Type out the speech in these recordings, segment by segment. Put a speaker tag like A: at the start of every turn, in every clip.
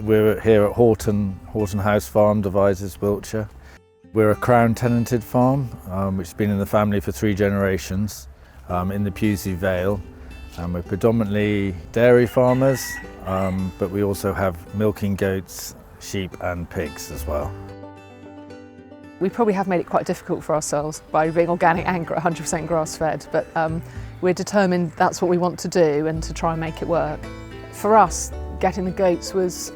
A: We're here at Horton House Farm, Devizes, Wiltshire. We're a Crown tenanted farm, which has been in the family for 3 generations in the Pewsey Vale. We're predominantly dairy farmers, but we also have milking goats, sheep and pigs as well.
B: We probably have made it quite difficult for ourselves by being organic and 100% grass-fed, but we're determined that's what we want to do and to try and make it work. For us, getting the goats was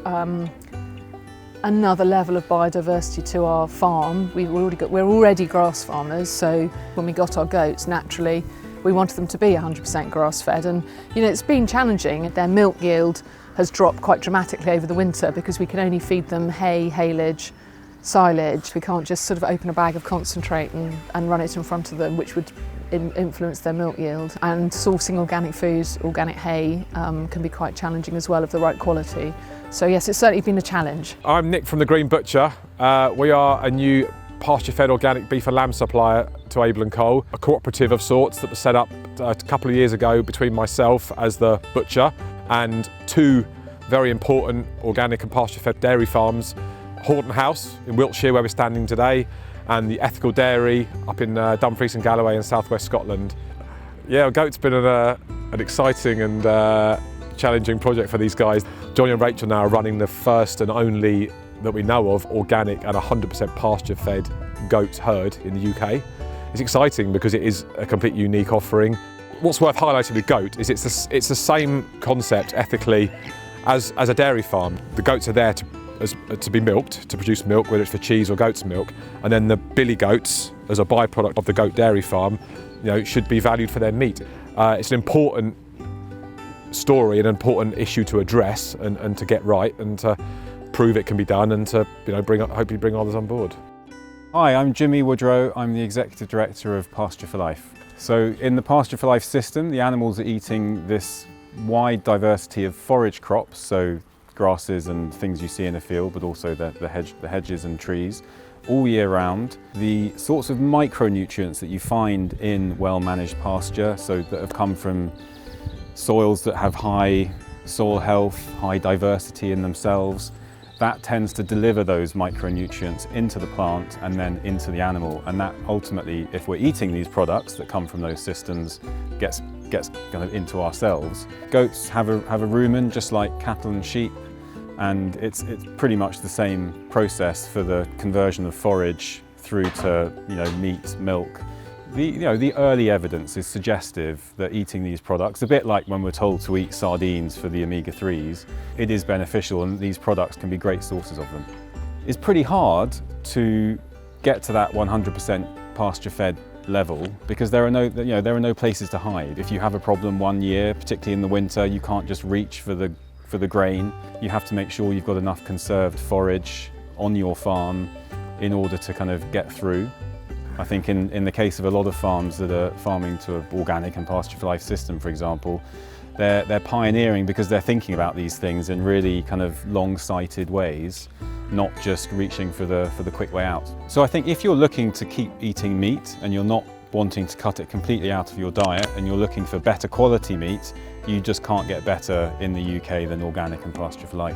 B: another level of biodiversity to our farm. We're already grass farmers, so when we got our goats, naturally we wanted them to be 100% grass-fed, and it's been challenging. Their milk yield has dropped quite dramatically over the winter because we can only feed them hay, haylage, silage. We can't just sort of open a bag of concentrate and run it in front of them, which would influence their milk yield. And sourcing organic foods, organic hay, can be quite challenging as well of the right quality. So yes, it's certainly been a challenge.
C: I'm Nick from the Green Butcher. We are a new pasture-fed organic beef and lamb supplier to Abel & Co, a cooperative of sorts that was set up a couple of years ago between myself as the butcher and 2 very important organic and pasture-fed dairy farms, Horton House in Wiltshire, where we're standing today, and the Ethical Dairy up in Dumfries and Galloway in southwest Scotland. Yeah, goat's been an exciting and challenging project for these guys. Johnny and Rachel now are running the first and only that we know of organic and 100% pasture-fed goat herd in the UK. It's exciting because it is a completely unique offering. What's worth highlighting with goat is it's the same concept ethically as a dairy farm. The goats are there to be milked, to produce milk, whether it's for cheese or goat's milk, and then the billy goats, as a byproduct of the goat dairy farm, should be valued for their meat. It's an important story, an important issue to address and to get right, and to prove it can be done, and to hopefully bring others on board.
D: Hi, I'm Jimmy Woodrow. I'm the Executive Director of Pasture for Life. So in the Pasture for Life system, the animals are eating this wide diversity of forage crops, so grasses and things you see in a field, but also the hedges and trees, all year round. The sorts of micronutrients that you find in well-managed pasture, so that have come from soils that have high soil health, high diversity in themselves, that tends to deliver those micronutrients into the plant and then into the animal. And that ultimately, if we're eating these products that come from those systems, gets kind of into ourselves. Goats have a rumen just like cattle and sheep, and it's pretty much the same process for the conversion of forage through to meat, milk. The early evidence is suggestive that eating these products, a bit like when we're told to eat sardines for the omega-3s, it is beneficial, and these products can be great sources of them. It's pretty hard to get to that 100% pasture-fed level because there are no places to hide. If you have a problem one year, particularly in the winter, you can't just reach for the grain. You have to make sure you've got enough conserved forage on your farm in order to kind of get through. I think in the case of a lot of farms that are farming to an organic and pasture for life system, for example, they're pioneering because they're thinking about these things in really kind of long-sighted ways, not just reaching for the quick way out. So I think if you're looking to keep eating meat and you're not wanting to cut it completely out of your diet and you're looking for better quality meat, you just can't get better in the UK than organic and pasture for life.